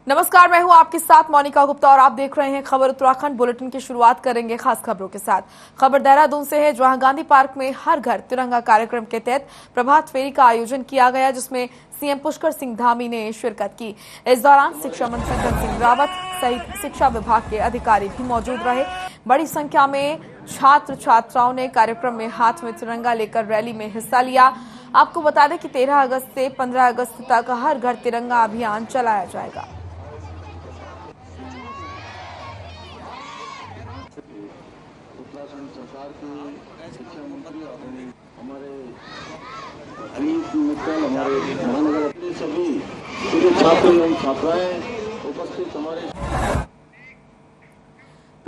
नमस्कार, मैं हूं आपके साथ मोनिका गुप्ता और आप देख रहे हैं खबर उत्तराखंड। बुलेटिन की शुरुआत करेंगे खास खबरों के साथ। खबर देहरादून से है, जहां गांधी पार्क में हर घर तिरंगा कार्यक्रम के तहत प्रभात फेरी का आयोजन किया गया, जिसमें सीएम पुष्कर सिंह धामी ने शिरकत की। इस दौरान शिक्षा मंत्री धन सिंह रावत सहित शिक्षा विभाग के अधिकारी भी मौजूद रहे। बड़ी संख्या में छात्र छात्राओं ने कार्यक्रम में हाथ में तिरंगा लेकर रैली में हिस्सा लिया। आपको बता दें कि 13 अगस्त से 15 अगस्त तक हर घर तिरंगा अभियान चलाया जाएगा। उत्तराखंड सरकार के शिक्षा मंत्री और हमारे हरीश मित्तल, हमारे महानगर के सभी छात्र एवं छात्राएं उपस्थित हमारे।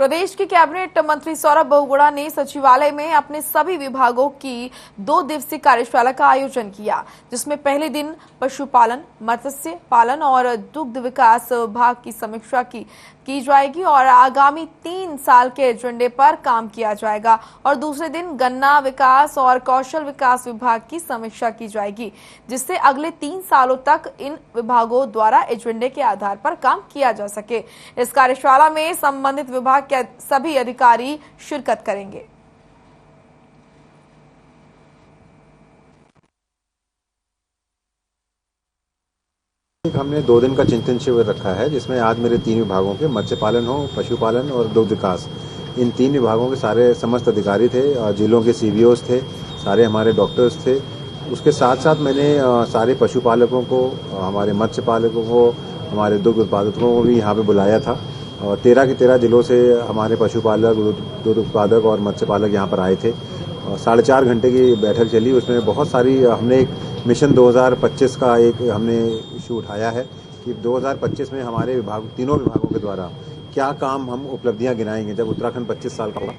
प्रदेश के कैबिनेट मंत्री सौरभ बहुगुणा ने सचिवालय में अपने सभी विभागों की 2 दिवसीय कार्यशाला का आयोजन किया, जिसमें पहले दिन पशुपालन, मत्स्य पालन और दुग्ध विकास विभाग की समीक्षा की जाएगी और आगामी 3 साल के एजेंडे पर काम किया जाएगा, और दूसरे दिन गन्ना विकास और कौशल विकास विभाग की समीक्षा की जाएगी, जिससे अगले 3 सालों तक इन विभागों द्वारा एजेंडे के आधार पर काम किया जा सके। इस कार्यशाला में संबंधित विभाग के सभी अधिकारी शिरकत करेंगे। हमने 2 दिन का चिंतन शिविर रखा है, जिसमें आज मेरे 3 विभागों के मत्स्य पालन हो, पशुपालन और दुग्ध विकास, इन 3 विभागों के सारे समस्त अधिकारी थे, जिलों के सीबीओस थे, सारे हमारे डॉक्टर्स थे। उसके साथ साथ मैंने सारे पशुपालकों को, हमारे मत्स्य पालकों को, हमारे दुग्ध उत्पादकों को भी यहाँ पे बुलाया था। और 13 के 13 जिलों से हमारे पशुपालक, दुग्ध उत्पादक और मत्स्य पालक यहाँ पर आए थे। 4.5 घंटे की बैठक चली। उसमें बहुत सारी हमने एक मिशन 2025 का एक हमने इशू उठाया है कि 2025 में हमारे विभाग, तीनों विभागों के द्वारा क्या काम हम उपलब्धियां गिनाएंगे जब उत्तराखंड 25 साल का होगा।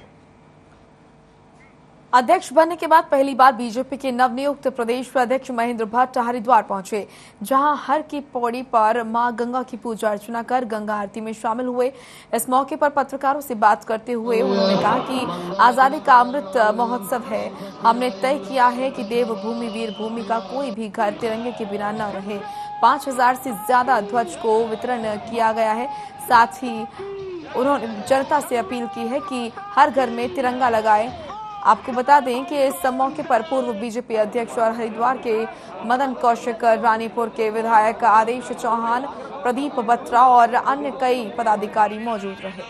अध्यक्ष बनने के बाद पहली बार बीजेपी के नवनियुक्त प्रदेश अध्यक्ष महेंद्र भट्ट हरिद्वार पहुंचे, जहां हर की पौड़ी पर मां गंगा की पूजा अर्चना कर गंगा आरती में शामिल हुए। इस मौके पर पत्रकारों से बात करते हुए उन्होंने कहा कि आजादी का अमृत महोत्सव है। हमने तय किया है कि देवभूमि वीर भूमि का कोई भी घर तिरंगे के बिना न रहे। 5000 से ज्यादा ध्वज को वितरण किया गया है। साथ ही उन्होंने जनता से अपील की है कि हर घर में तिरंगा लगाएं। आपको बता दें कि इस मौके पर पूर्व बीजेपी अध्यक्ष और हरिद्वार के मदन कौशिक, रानीपुर के विधायक आदेश चौहान, प्रदीप बत्रा और अन्य कई पदाधिकारी मौजूद रहे।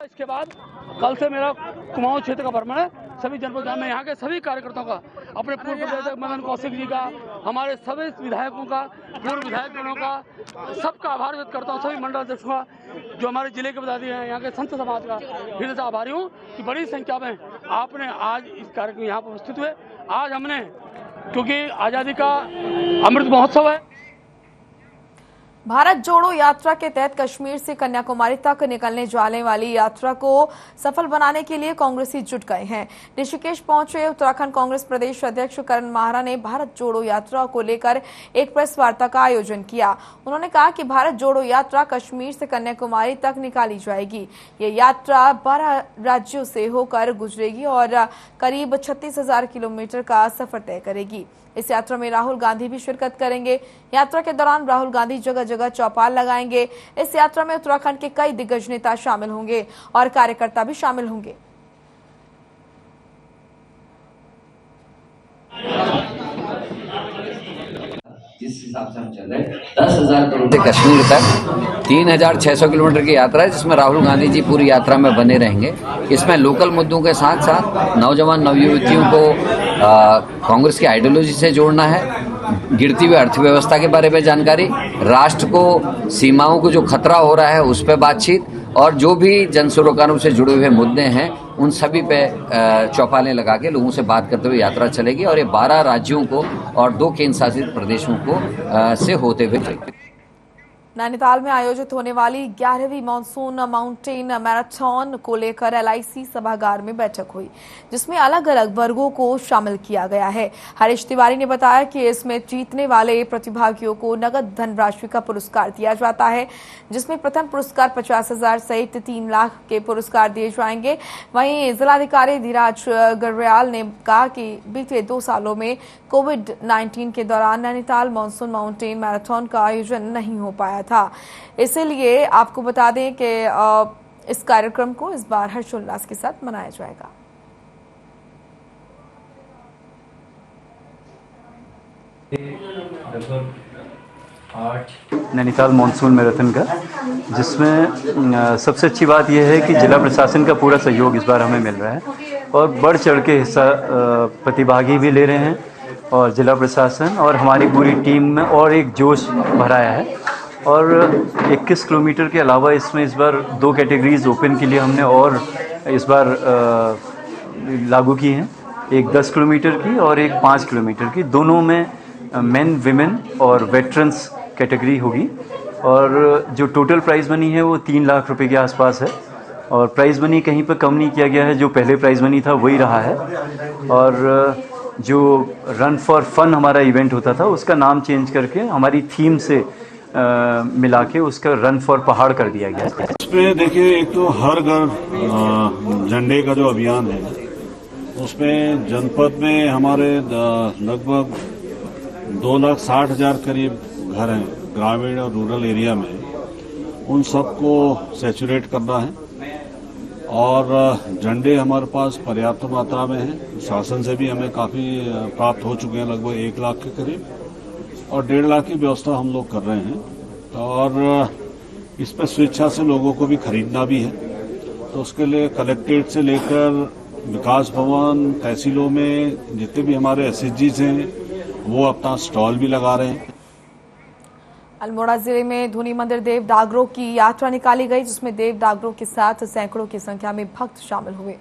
इसके बाद कल से मेरा कुमाऊं क्षेत्र का भ्रमण है, सभी जनपद में यहाँ के सभी कार्यकर्ताओं का, अपने पूर्व विधायक मदन कौशिक जी का, हमारे सभी विधायकों का, पूर्व विधायकगणों का, सबका आभार व्यक्त करता हूँ। सभी मंडल अध्यक्षों का, जो हमारे जिले के पदाधिकारी हैं, यहाँ के संत समाज का हृदय से आभारी हूँ कि बड़ी संख्या में आपने आज इस कार्यक्रम यहाँ पर उपस्थित हुए। आज हमने, क्योंकि आज़ादी का अमृत महोत्सव है, भारत जोड़ो यात्रा के तहत कश्मीर से कन्याकुमारी तक निकलने जाने वाली यात्रा को सफल बनाने के लिए कांग्रेसी जुट गए हैं। ऋषिकेश पहुंचे उत्तराखंड कांग्रेस प्रदेश अध्यक्ष करण माहरा ने भारत जोड़ो यात्रा को लेकर एक प्रेस वार्ता का आयोजन किया। उन्होंने कहा कि भारत जोड़ो यात्रा कश्मीर से कन्याकुमारी तक निकाली जाएगी। ये यात्रा 12 राज्यों से होकर गुजरेगी और करीब 36,000 किलोमीटर का सफर तय करेगी। इस यात्रा में राहुल गांधी भी शिरकत करेंगे। यात्रा के दौरान राहुल गांधी जगह जगह चौपाल लगाएंगे। इस यात्रा में उत्तराखंड के कई दिग्गज नेता शामिल होंगे और कार्यकर्ता भी शामिल होंगे। जिस हिसाब से हम चल रहे हैं 10,000 करोड़ से कश्मीर तक 3,600 किलोमीटर की यात्रा है, जिसमें राहुल गांधी जी पूरी यात्रा में बने रहेंगे। इसमें लोकल मुद्दों के साथ साथ नौजवान नवयुवतियों को कांग्रेस की आइडियोलॉजी से जोड़ना है, गिरती हुई अर्थव्यवस्था के बारे में जानकारी, राष्ट्र को सीमाओं को जो खतरा हो रहा है उस पर बातचीत, और जो भी जन सरोकारों से जुड़े हुए मुद्दे हैं उन सभी पे चौपालें लगा के लोगों से बात करते हुए यात्रा चलेगी। और ये 12 राज्यों को और 2 केंद्र शासित प्रदेशों को से होते हुए चलेगी। नैनीताल में आयोजित होने वाली 11वीं मानसून माउंटेन मैराथन को लेकर LIC सभागार में बैठक हुई, जिसमें अलग अलग वर्गों को शामिल किया गया है। हरीश तिवारी ने बताया कि इसमें जीतने वाले प्रतिभागियों को नगद धनराशि का पुरस्कार दिया जाता है, जिसमें प्रथम पुरस्कार 50,000 सहित 3 लाख के पुरस्कार दिए जाएंगे। वहीं जिलाधिकारी धीराज गर्ब्याल ने कहा कि बीते 2 सालों में कोविड-19 के दौरान नैनीताल मानसून माउंटेन मैराथन का आयोजन नहीं हो पाया था। इसलिए आपको बता दें कि इस कार्यक्रम को इस बार हर्षोल्लास के साथ मनाया जाएगा। नैनीताल मानसून मैराथन का, जिसमें सबसे अच्छी बात यह है कि जिला प्रशासन का पूरा सहयोग इस बार हमें मिल रहा है और बढ़ चढ़ के हिस्सा प्रतिभागी भी ले रहे हैं और जिला प्रशासन और हमारी पूरी टीम में और एक जोश भराया है। और 21 किलोमीटर के अलावा इसमें इस बार 2 कैटेगरीज ओपन के लिए हमने और इस बार लागू की हैं, एक 10 किलोमीटर की और एक 5 किलोमीटर की। दोनों में मेन, विमेन और वेटरन्स कैटेगरी होगी और जो टोटल प्राइज़ मनी है वो 3 लाख रुपए के आसपास है और प्राइज़ मनी कहीं पर कम नहीं किया गया है, जो पहले प्राइज़ मनी था वही रहा है। और जो रन फॉर फन हमारा इवेंट होता था उसका नाम चेंज करके हमारी थीम से मिला के उसका रन फॉर पहाड़ कर दिया गया है। इस पे देखिए, एक तो हर घर झंडे का जो अभियान है उसमें जनपद में हमारे लगभग 2,60,000 करीब घर हैं ग्रामीण और रूरल एरिया में, उन सबको सैचुरेट करना है और झंडे हमारे पास पर्याप्त मात्रा में हैं। शासन से भी हमें काफ़ी प्राप्त हो चुके हैं, लगभग 1 लाख के करीब, और 1.5 लाख की व्यवस्था हम लोग कर रहे हैं। और इस पर स्वेच्छा से लोगों को भी खरीदना भी है, तो उसके लिए कलेक्ट्रेट से लेकर विकास भवन, तहसीलों में जितने भी हमारे SHGs हैं वो अपना स्टॉल भी लगा रहे हैं। अल्मोड़ा जिले में धूनी मंदिर देव डागरों की यात्रा निकाली गई, जिसमें देव डागरों के साथ सैकड़ों की संख्या में भक्त शामिल हुए।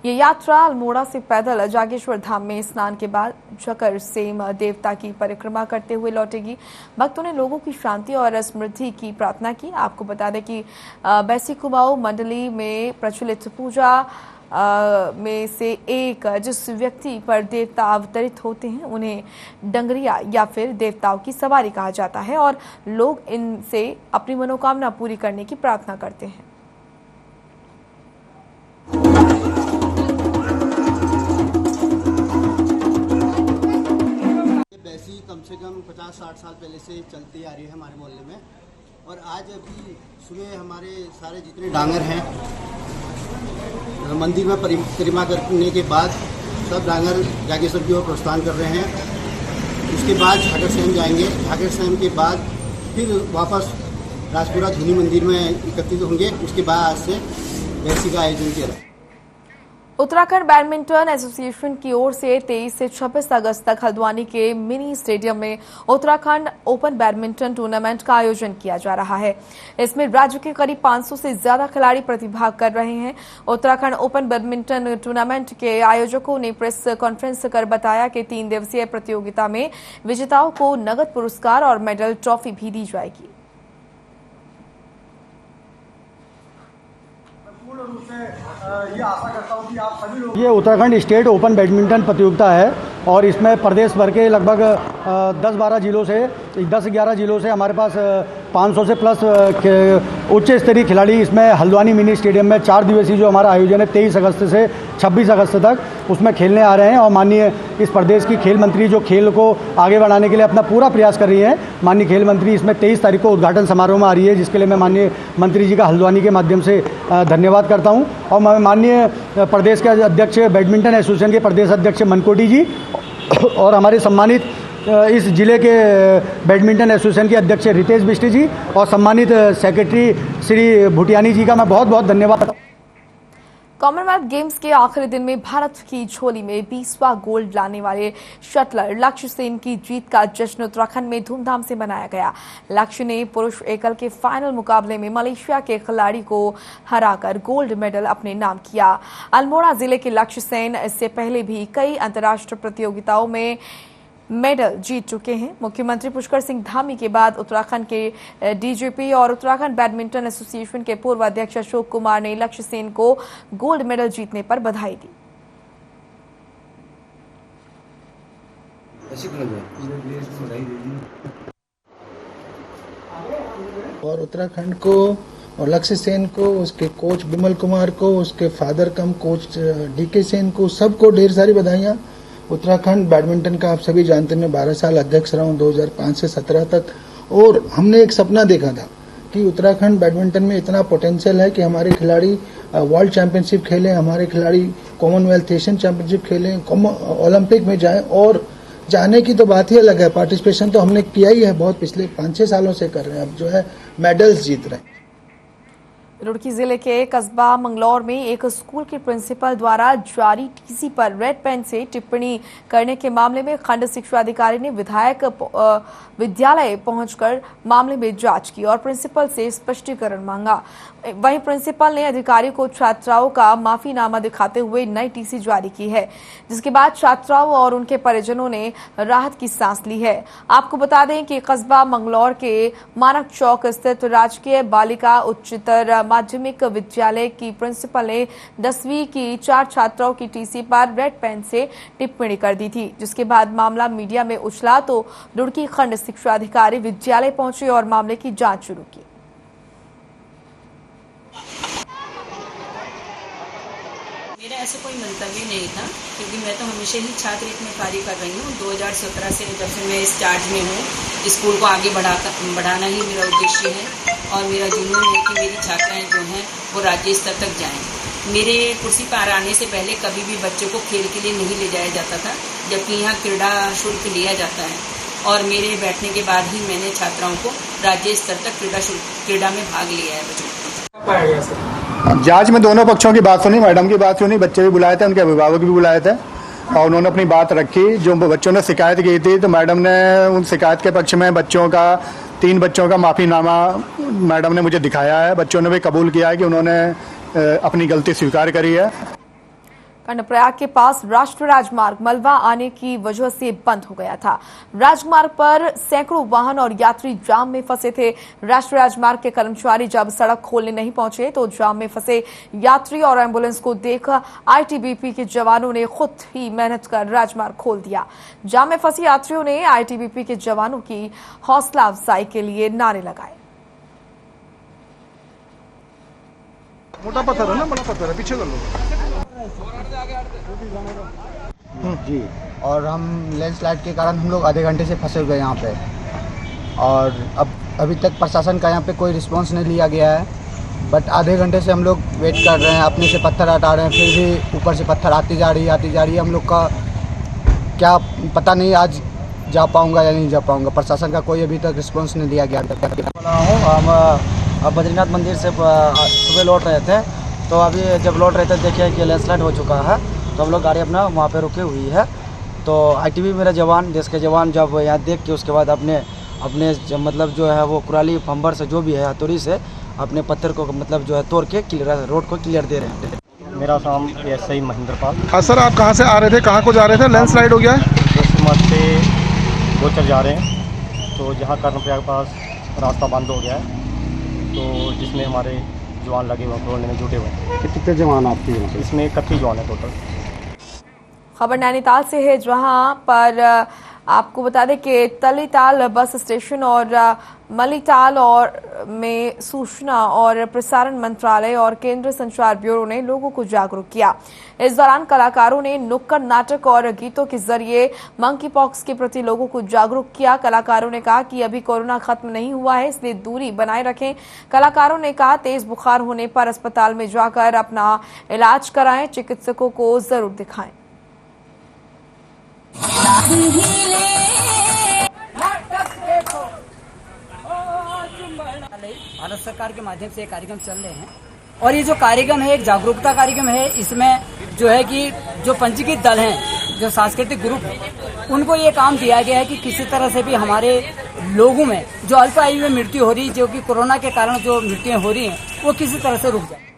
ये यात्रा अल्मोड़ा से पैदल जागेश्वर धाम में स्नान के बाद चकर सेम देवता की परिक्रमा करते हुए लौटेगी। भक्तों ने लोगों की शांति और समृद्धि की प्रार्थना की। आपको बता दें कि बैसी कुमाऊं मंडली में प्रचलित पूजा में से एक, जिस व्यक्ति पर देवता अवतरित होते हैं उन्हें डंगरिया या फिर देवताओं की सवारी कहा जाता है और लोग इनसे अपनी मनोकामना पूरी करने की प्रार्थना करते हैं। बैसी कम से कम 50-60 साल पहले से चलती आ रही है हमारे मोहल्ले में, और आज अभी सुबह हमारे सारे जितने डांगर हैं मंदिर में परिक्रमा करने के बाद सब डांगर जागेश्वर की ओर प्रस्थान कर रहे हैं। उसके बाद झाकर सेम जाएंगे, झाकर सेम के बाद फिर वापस राजपुरा धूनी मंदिर में एकत्रित होंगे। उसके बाद आज से बैसी का आयोजन किया। उत्तराखंड बैडमिंटन एसोसिएशन की ओर से 23 से 26 अगस्त तक हल्द्वानी के मिनी स्टेडियम में उत्तराखंड ओपन बैडमिंटन टूर्नामेंट का आयोजन किया जा रहा है। इसमें राज्य के करीब 500 से ज्यादा खिलाड़ी प्रतिभाग कर रहे हैं। उत्तराखंड ओपन बैडमिंटन टूर्नामेंट के आयोजकों ने प्रेस कॉन्फ्रेंस कर बताया कि 3 दिवसीय प्रतियोगिता में विजेताओं को नगद पुरस्कार और मेडल ट्रॉफी भी दी जाएगी। ये उत्तराखंड स्टेट ओपन बैडमिंटन प्रतियोगिता है और इसमें प्रदेश भर के लगभग 10-12 जिलों से 10-11 जिलों से हमारे पास 500 से प्लस उच्च स्तरीय खिलाड़ी इसमें हल्द्वानी मिनी स्टेडियम में 4 दिवसीय जो हमारा आयोजन है 23 अगस्त से 26 अगस्त तक उसमें खेलने आ रहे हैं। और माननीय इस प्रदेश की खेल मंत्री जो खेल को आगे बढ़ाने के लिए अपना पूरा प्रयास कर रही है, माननीय खेल मंत्री इसमें 23 तारीख को उद्घाटन समारोह में आ रही है, जिसके लिए मैं माननीय मंत्री जी का हल्द्वानी के माध्यम से धन्यवाद करता हूँ। और मैं माननीय प्रदेश के अध्यक्ष बैडमिंटन एसोसिएशन के प्रदेश अध्यक्ष मनकोटी जी और हमारे सम्मानित इस जिले के बैडमिंटन एसोसिएशन के अध्यक्ष रितेश बिष्ट जी और सम्मानित सेक्रेटरी श्री भुटियानी जी का मैं बहुत बहुत धन्यवाद। कॉमनवेल्थ गेम्स के आखिरी दिन में भारत की झोली में 20वां गोल्ड लाने वाले शटलर लक्ष्य सेन की जीत का जश्न उत्तराखंड में धूमधाम से मनाया गया। लक्ष्य ने पुरुष एकल के फाइनल मुकाबले में मलेशिया के खिलाड़ी को हराकर गोल्ड मेडल अपने नाम किया। अल्मोड़ा जिले के लक्ष्य सेन इससे पहले भी कई अंतर्राष्ट्रीय प्रतियोगिताओं में मेडल जीत चुके हैं। मुख्यमंत्री पुष्कर सिंह धामी के बाद उत्तराखंड के डीजीपी और उत्तराखंड बैडमिंटन एसोसिएशन के पूर्व अध्यक्ष अशोक कुमार ने लक्ष्य सेन को गोल्ड मेडल जीतने पर बधाई दी। और उत्तराखंड को और लक्ष्य सेन को, उसके कोच बिमल कुमार को, उसके father cum coach DK Sen को, सबको ढेर सारी बधाइयाँ। उत्तराखंड बैडमिंटन का आप सभी जानते हैं, मैं 12 साल अध्यक्ष रहा हूँ 2005 से 17 तक, और हमने एक सपना देखा था कि उत्तराखंड बैडमिंटन में इतना पोटेंशियल है कि हमारे खिलाड़ी वर्ल्ड चैंपियनशिप खेलें, हमारे खिलाड़ी कॉमनवेल्थ एशियन चैंपियनशिप खेलें, ओलंपिक में जाएं। और जाने की तो बात ही अलग है, पार्टिसिपेशन तो हमने किया ही है, बहुत पिछले 5-6 सालों से कर रहे हैं, अब जो है मेडल्स जीत रहे हैं। रुड़की जिले के कस्बा मंगलौर में एक स्कूल के प्रिंसिपल द्वारा जारी टीसी पर रेड पेन से टिप्पणी करने के मामले में खंड शिक्षा अधिकारी ने विधायक विद्यालय पहुंचकर मामले में जांच की और प्रिंसिपल से स्पष्टीकरण मांगा। वहीं प्रिंसिपल ने अधिकारी को छात्राओं का माफीनामा दिखाते हुए नई टीसी जारी की है, जिसके बाद छात्राओं और उनके परिजनों ने राहत की सांस ली है। आपको बता दें कि कस्बा मंगलौर के मानक चौक स्थित राजकीय बालिका उच्चतर माध्यमिक विद्यालय की प्रिंसिपल ने 10वीं की 4 छात्राओं की टीसी पर रेड पेन से टिप्पणी कर दी थी, जिसके बाद मामला मीडिया में उछला तो रुड़की खंड शिक्षा अधिकारी विद्यालय पहुंचे और मामले की जांच शुरू की। मेरा ऐसा कोई मंतव्य नहीं था, क्योंकि मैं तो हमेशा ही छात्र हित में कार्य कर रही हूँ। 2017 से जब से मैं इस चार्ज में हूँ, स्कूल को आगे बढ़ाना ही मेरा उद्देश्य है और मेरा जुनून है कि मेरी छात्राएं जो हैं वो राज्य स्तर तक जाएं। मेरे कुर्सी पर आने से पहले कभी भी बच्चों को खेल के लिए नहीं ले जाया जाता था, जबकि यहाँ क्रीड़ा शुल्क लिया जाता है और मेरे बैठने के बाद ही मैंने छात्राओं को राज्य स्तर तक क्रीड़ा में भाग लिया है। बच्चों को जांच में दोनों पक्षों की बात सुनी, मैडम की बात सुनी, बच्चे भी बुलाए थे, उनके अभिभावक भी बुलाए थे और उन्होंने अपनी बात रखी। जो बच्चों ने शिकायत की थी तो मैडम ने उन शिकायत के पक्ष में बच्चों का 3 बच्चों का माफ़ीनामा मैडम ने मुझे दिखाया है। बच्चों ने भी कबूल किया है कि उन्होंने अपनी गलती स्वीकार करी है। कर्णप्रयाग के पास राष्ट्रीय राजमार्ग मलबा आने की वजह से बंद हो गया था। राजमार्ग पर सैकड़ों वाहन और यात्री जाम में फंसे थे। राष्ट्रीय राजमार्ग के कर्मचारी जब सड़क खोलने नहीं पहुंचे तो जाम में फंसे यात्री और एम्बुलेंस को देख आईटीबीपी के जवानों ने खुद ही मेहनत कर राजमार्ग खोल दिया। जाम में फंसे यात्रियों ने आईटीबीपी के जवानों की हौसला अफजाई के लिए नारे लगाए। मोटा पत्थर है ना, बड़ा पत्थर है, पीछे कर लो जी। और हम लैंडस्लाइड के कारण हम लोग आधे घंटे से फंसे हुए यहाँ पे, और अब अभी तक प्रशासन का यहाँ पे कोई रिस्पांस नहीं लिया गया है। बट आधे घंटे से हम लोग वेट कर रहे हैं, अपने से पत्थर हटा रहे हैं, फिर भी ऊपर से पत्थर आती जा रही है। हम लोग का क्या पता नहीं आज जा पाऊँगा या नहीं जा पाऊँगा। प्रशासन का कोई अभी तक रिस्पॉन्स नहीं लिया गया। हम अब बद्रीनाथ मंदिर से सुबह लौट रहे थे, तो अभी जब लौट रहे थे देखे कि लैंडस्लाइड हो चुका है, तो हम लोग गाड़ी अपना वहाँ पे रुकी हुई है। तो आईटीबी मेरा जवान, देश के जवान जब यहाँ देख के उसके बाद अपने मतलब जो है वो कुराली फंबर से जो भी है हथौड़ी से अपने पत्थर को मतलब जो है तोड़ के क्लियर रोड को क्लियर दे रहे हैं। मेरा नाम एसआई महेंद्र पाल। हाँ सर, आप कहाँ से आ रहे थे, कहाँ को जा रहे थे? लैंडस्लाइड हो गया है, जोशीमठ से गोचर जा रहे हैं, तो जहाँ कर्णप्रयाग पास रास्ता बंद हो गया है, तो जिसमें हमारे जवान लगे हुए तोड़ने में जुटे हुए हैं। कितने जवान आपके? इसमें 31 जवान है टोटल। खबर नैनीताल से है, जहां पर आपको बता दें कि तलीताल बस स्टेशन और मलीताल और में सूचना और प्रसारण मंत्रालय और केंद्रीय संचार ब्यूरो ने लोगों को जागरूक किया। इस दौरान कलाकारों ने नुक्कड़ नाटक और गीतों के जरिए मंकी पॉक्स के प्रति लोगों को जागरूक किया। कलाकारों ने कहा कि अभी कोरोना खत्म नहीं हुआ है, इसलिए दूरी बनाए रखें। कलाकारों ने कहा तेज बुखार होने पर अस्पताल में जाकर अपना इलाज कराएं, चिकित्सकों को जरूर दिखाएं। भारत सरकार के माध्यम से कार्यक्रम चल रहे हैं और ये जो कार्यक्रम है एक जागरूकता कार्यक्रम है। इसमें जो है कि जो पंजीकृत दल हैं, जो सांस्कृतिक ग्रुप हैं, उनको ये काम दिया गया है कि किसी तरह से भी हमारे लोगों में जो अल्प आयु में मृत्यु हो रही है, जो कि कोरोना के कारण जो मृत्युएं हो रही हैं, वो किसी तरह से रुक जाए।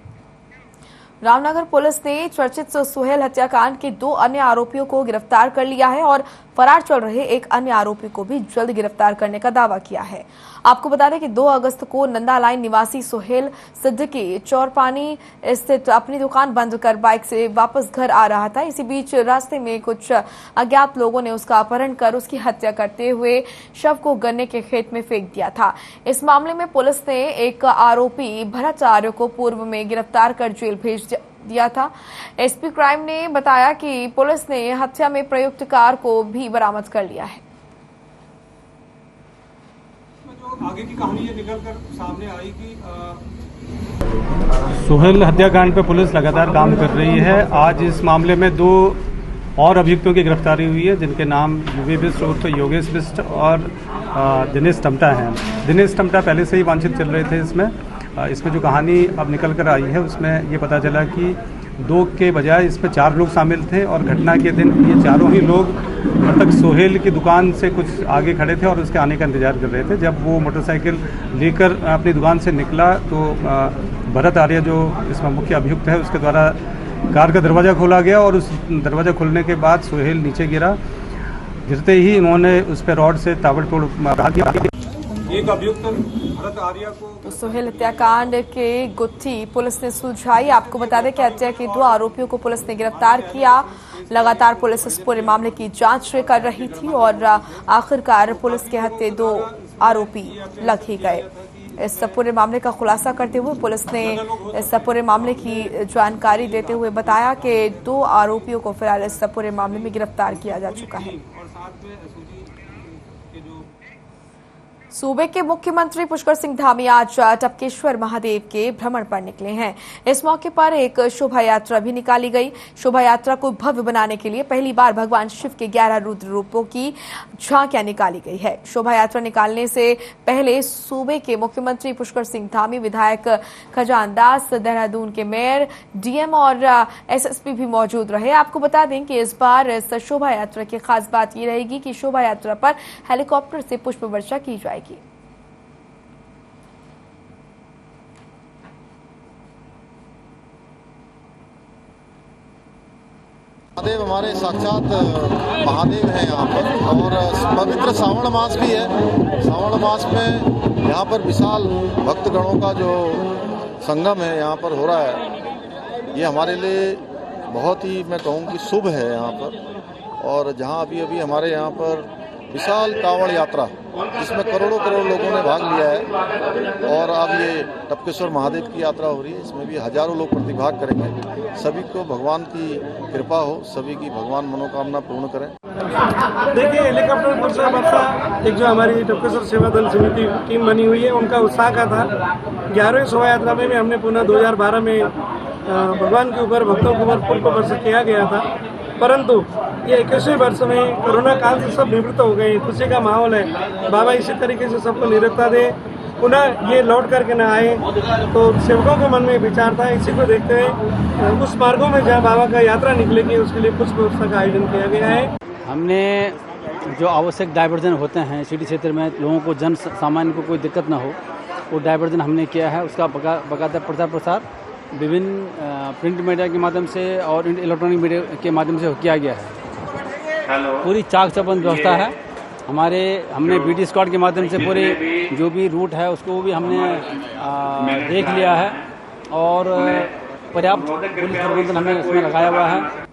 रामनगर पुलिस ने चर्चित सुहेल हत्याकांड के 2 अन्य आरोपियों को गिरफ्तार कर लिया है और फरार चल रहे एक अन्य आरोपी को भी जल्द गिरफ्तार करने का दावा किया है। आपको बता दें कि 2 अगस्त को नंदा लाइन निवासी सुहेल सिद्दीकी चौरपानी स्थित अपनी दुकान बंद कर बाइक से वापस घर आ रहा था। इसी बीच रास्ते में कुछ अज्ञात लोगों ने उसका अपहरण कर उसकी हत्या करते हुए शव को गन्ने के खेत में फेंक दिया था। इस मामले में पुलिस ने एक आरोपी भरत आर्य को पूर्व में गिरफ्तार कर जेल भेज दिया था। एसपी क्राइम ने बताया कि पुलिस ने हत्या में प्रयुक्त कार को भी बरामद कर लिया है। आगे की कहानी ये निकल कर सामने आई कि सुहेल हत्याकांड पे पुलिस लगातार काम कर रही है। आज इस मामले में 2 और अभियुक्तों की गिरफ्तारी हुई है, जिनके नाम युवी बिष्ट उर्फ योगेश बिष्ट और दिनेश टमटा हैं। दिनेश टमटा पहले से ही वांछित चल रहे थे। इसमें जो कहानी अब निकल कर आई है उसमें ये पता चला कि 2 के बजाय इसमें 4 लोग शामिल थे और घटना के दिन ये चारों ही लोग मृतक सोहेल की दुकान से कुछ आगे खड़े थे और उसके आने का इंतजार कर रहे थे। जब वो मोटरसाइकिल लेकर अपनी दुकान से निकला तो भरत आर्य जो इसमें मुख्य अभियुक्त है उसके द्वारा कार का दरवाज़ा खोला गया और उस दरवाज़ा खुलने के बाद सोहेल नीचे गिरा। गिरते ही इन्होंने उस पर रॉड से ताबड़तोड़ एक अभियुक्त भरत आर्य को तो सुहेल हत्याकांड के गुत्थी पुलिस ने सुलझाई। आपको बता दें कि हत्या के 2 आरोपियों को पुलिस ने गिरफ्तार किया। लगातार पुलिस इस पूरे मामले की जांच कर रही थी और आखिरकार पुलिस के हत्या 2 आरोपी लग ही गए। इस पूरे मामले का खुलासा करते हुए पुलिस ने इस पूरे मामले की जानकारी देते हुए बताया कि 2 आरोपियों को फिलहाल इस पूरे मामले में गिरफ्तार किया जा चुका है। सूबे के मुख्यमंत्री पुष्कर सिंह धामी आज टपकेश्वर महादेव के भ्रमण पर निकले हैं। इस मौके पर एक शोभा यात्रा भी निकाली गई। शोभा यात्रा को भव्य बनाने के लिए पहली बार भगवान शिव के 11 रुद्र रूपों की झांकियां निकाली गई है। शोभा यात्रा निकालने से पहले सूबे के मुख्यमंत्री पुष्कर सिंह धामी, विधायक खजान दास, देहरादून के मेयर, डीएम और एसएसपी भी मौजूद रहे। आपको बता दें कि इस बार इस शोभा यात्रा की खास बात ये रहेगी कि शोभा यात्रा पर हेलीकॉप्टर से पुष्प वर्षा की जाएगी। महादेव हमारे साक्षात महादेव हैं यहाँ पर और पवित्र श्रावण मास भी है। श्रावण मास में यहाँ पर विशाल भक्तगणों का जो संगम है यहाँ पर हो रहा है। ये हमारे लिए बहुत ही मैं कहूँ कि शुभ है यहाँ पर। और जहाँ अभी हमारे यहाँ पर विशाल कांवड़ यात्रा जिसमें करोड़ों लोगों ने भाग लिया है और अब ये टपकेश्वर महादेव की यात्रा हो रही है। इसमें भी हजारों लोग प्रतिभाग करेंगे। सभी को भगवान की कृपा हो, सभी की भगवान मनोकामना पूर्ण करें। देखिए, हेलीकॉप्टर वर्षा एक जो हमारी टपकेश्वर सेवा दल समिति टीम बनी हुई है उनका उत्साह का था। 11वीं शोभा यात्रा में भी हमने पुनः 2012 में भगवान के ऊपर, भक्तों के ऊपर पुष्प वर्षा किया गया था, परंतु ये 21वें वर्ष में कोरोना काल से सब निवृत्त हो गए। खुशी का माहौल है। बाबा इसी तरीके से सबको निरंतरता दे, पुनः ये लौट करके न आए। तो सेवकों के मन में विचार था, इसी को देखते हुए उस मार्गों में जहाँ बाबा का यात्रा निकलेगी उसके लिए पुष्प वर्षा का आयोजन किया गया है। हमने जो आवश्यक डायवर्जन होते हैं सिटी क्षेत्र में, लोगों को, जन सामान्य को कोई दिक्कत ना हो, वो डायवर्जन हमने किया है। उसका बाकायदा प्रचार प्रसार विभिन्न प्रिंट मीडिया के माध्यम से और इलेक्ट्रॉनिक मीडिया के माध्यम से किया गया है। पूरी चाक चौबंद व्यवस्था है। हमने बीटी स्क्वाड के माध्यम से पूरे जो भी रूट है उसको भी हमने देख लिया है और पर्याप्त पुलिस प्रबंधन हमने इसमें लगाया हुआ है।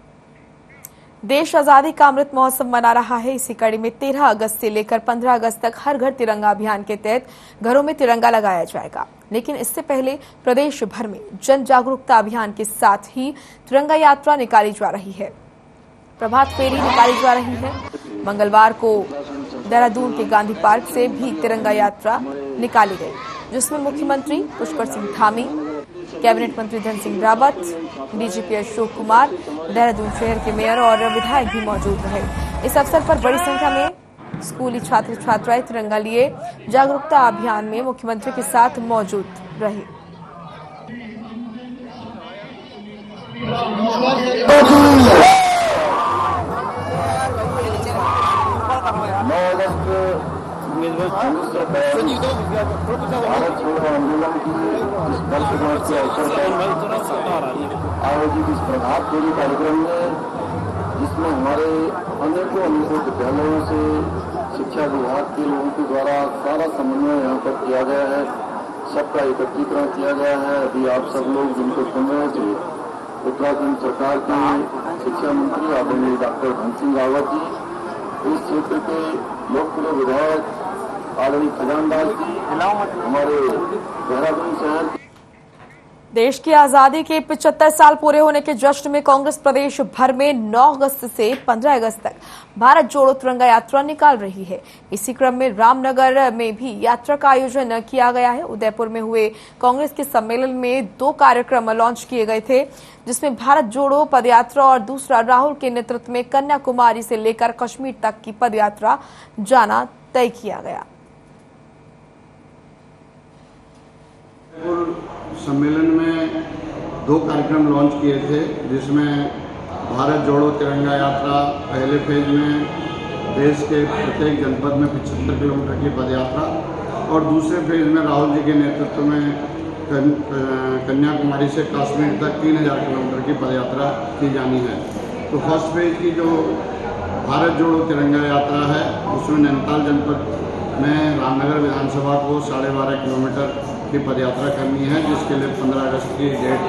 देश आजादी का अमृत महोत्सव मना रहा है। इसी कड़ी में 13 अगस्त से लेकर 15 अगस्त तक हर घर तिरंगा अभियान के तहत घरों में तिरंगा लगाया जाएगा। लेकिन इससे पहले प्रदेश भर में जन जागरूकता अभियान के साथ ही तिरंगा यात्रा निकाली जा रही है। प्रभात फेरी निकाली जा रही है। मंगलवार को देहरादून के गांधी पार्क से भी तिरंगा यात्रा निकाली गई, जिसमें मुख्यमंत्री पुष्कर सिंह धामी, कैबिनेट मंत्री धन सिंह रावत, डीजीपी अशोक कुमार, देहरादून शहर के मेयर और विधायक भी मौजूद रहे। इस अवसर पर बड़ी संख्या में स्कूली छात्र छात्राएं तिरंगा लिए जागरूकता अभियान में मुख्यमंत्री के साथ मौजूद रहे। आयोजित इस प्रभात फेरी कार्यक्रम में, जिसमें हमारे अनेकों विद्यालयों से शिक्षा विभाग के लोगों के द्वारा सारा समन्वय यहाँ पर किया गया है, सबका एकत्रीकरण किया गया है। अभी आप सब लोग जिनको सुन रहे थे, उत्तराखंड सरकार के शिक्षा मंत्री आदरणीय डॉक्टर धन सिंह रावत जी, इस क्षेत्र के लोकप्रिय विधायक आदरणीय खजानदास जी, हमारे देहरादून शहर देश की आजादी के 75 साल पूरे होने के जश्न में कांग्रेस प्रदेश भर में 9 अगस्त से 15 अगस्त तक भारत जोड़ो तिरंगा यात्रा निकाल रही है। इसी क्रम में रामनगर में भी यात्रा का आयोजन किया गया है। उदयपुर में हुए कांग्रेस के सम्मेलन में 2 कार्यक्रम लॉन्च किए गए थे, जिसमें भारत जोड़ो पदयात्रा और दूसरा राहुल के नेतृत्व में कन्याकुमारी से लेकर कश्मीर तक की पदयात्रा जाना तय किया गया। सम्मेलन में 2 कार्यक्रम लॉन्च किए थे, जिसमें भारत जोड़ो तिरंगा यात्रा पहले फेज में देश के प्रत्येक जनपद में 75 किलोमीटर की पदयात्रा और दूसरे फेज में राहुल जी के नेतृत्व में कन्याकुमारी से कश्मीर तक 3000 किलोमीटर की पदयात्रा की जानी है। तो फर्स्ट फेज की जो भारत जोड़ो तिरंगा यात्रा है, उसमें नैनीताल जनपद में रामनगर विधानसभा को 12.5 किलोमीटर की पदयात्रा करनी है, जिसके लिए 15 अगस्त की डेट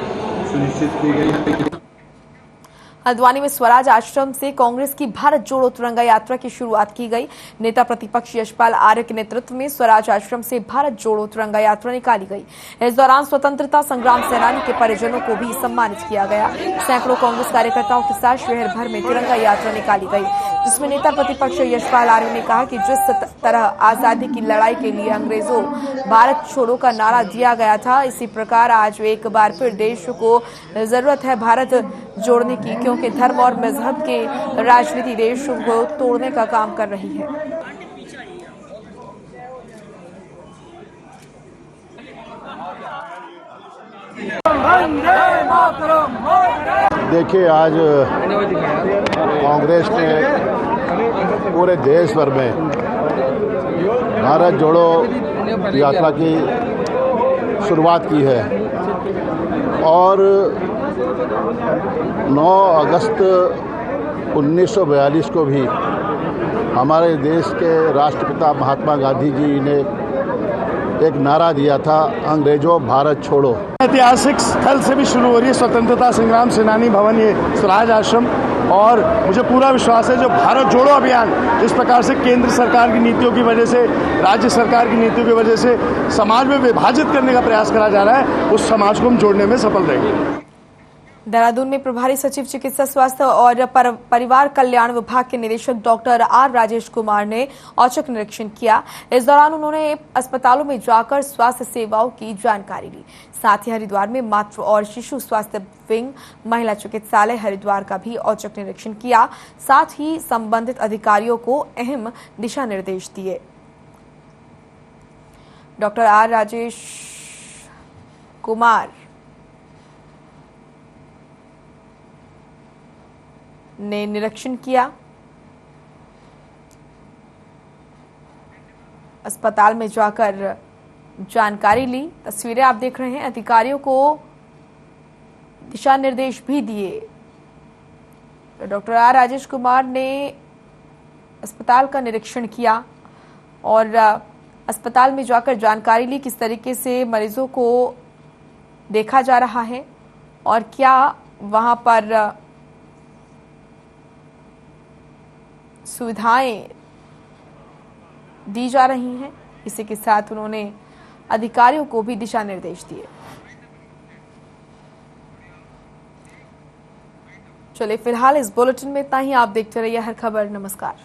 सुनिश्चित की गई है। हल्द्वानी में स्वराज आश्रम से कांग्रेस की भारत जोड़ो तिरंगा यात्रा की शुरुआत की गई। नेता प्रतिपक्ष यशपाल आर्य के नेतृत्व में स्वराज आश्रम से भारत जोड़ो तिरंगा यात्रा निकाली गई। इस दौरान स्वतंत्रता संग्राम सेनानी के परिजनों को भी सम्मानित किया गया। सैकड़ों कांग्रेस कार्यकर्ताओं के साथ शहर भर में तिरंगा यात्रा निकाली गई, जिसमें नेता प्रतिपक्ष यशपाल आर्य ने कहा कि जिस तरह आजादी की लड़ाई के लिए अंग्रेजों भारत छोड़ो का नारा दिया गया था, इसी प्रकार आज एक बार फिर देश को जरूरत है भारत जोड़ने की, क्योंकि धर्म और मजहब के राजनीति देश को तोड़ने का काम कर रही है। देखिए, आज कांग्रेस ने पूरे देश भर में भारत जोड़ो यात्रा की शुरुआत की है और 9 अगस्त 1942 को भी हमारे देश के राष्ट्रपिता महात्मा गांधी जी ने एक नारा दिया था, अंग्रेजों भारत छोड़ो। ऐतिहासिक स्थल से भी शुरू हो रही है स्वतंत्रता संग्राम सेनानी भवन, ये स्वराज आश्रम, और मुझे पूरा विश्वास है जो भारत जोड़ो अभियान जिस प्रकार से केंद्र सरकार की नीतियों की वजह से, राज्य सरकार की नीतियों की वजह से समाज में विभाजित करने का प्रयास करा जा रहा है, उस समाज को हम जोड़ने में सफल रहेंगे। देहरादून में प्रभारी सचिव चिकित्सा स्वास्थ्य और परिवार कल्याण विभाग के निदेशक डॉक्टर आर राजेश कुमार ने औचक निरीक्षण किया। इस दौरान उन्होंने अस्पतालों में जाकर स्वास्थ्य सेवाओं की जानकारी ली। साथ ही हरिद्वार में मातृ और शिशु स्वास्थ्य विंग, महिला चिकित्सालय हरिद्वार का भी औचक निरीक्षण किया। साथ ही संबंधित अधिकारियों को अहम दिशा निर्देश दिए। डॉक्टर आर राजेश कुमार ने निरीक्षण किया। अस्पताल में जाकर जानकारी ली। तस्वीरें आप देख रहे हैं। अधिकारियों को दिशा निर्देश भी दिए। डॉक्टर आर राजेश कुमार ने अस्पताल का निरीक्षण किया और अस्पताल में जाकर जानकारी ली किस तरीके से मरीजों को देखा जा रहा है और क्या वहां पर सुविधाएं दी जा रही हैं। इसी के साथ उन्होंने अधिकारियों को भी दिशा निर्देश दिए। चलिए फिलहाल इस बुलेटिन में इतना ही। आप देखते रहिए हर खबर। नमस्कार।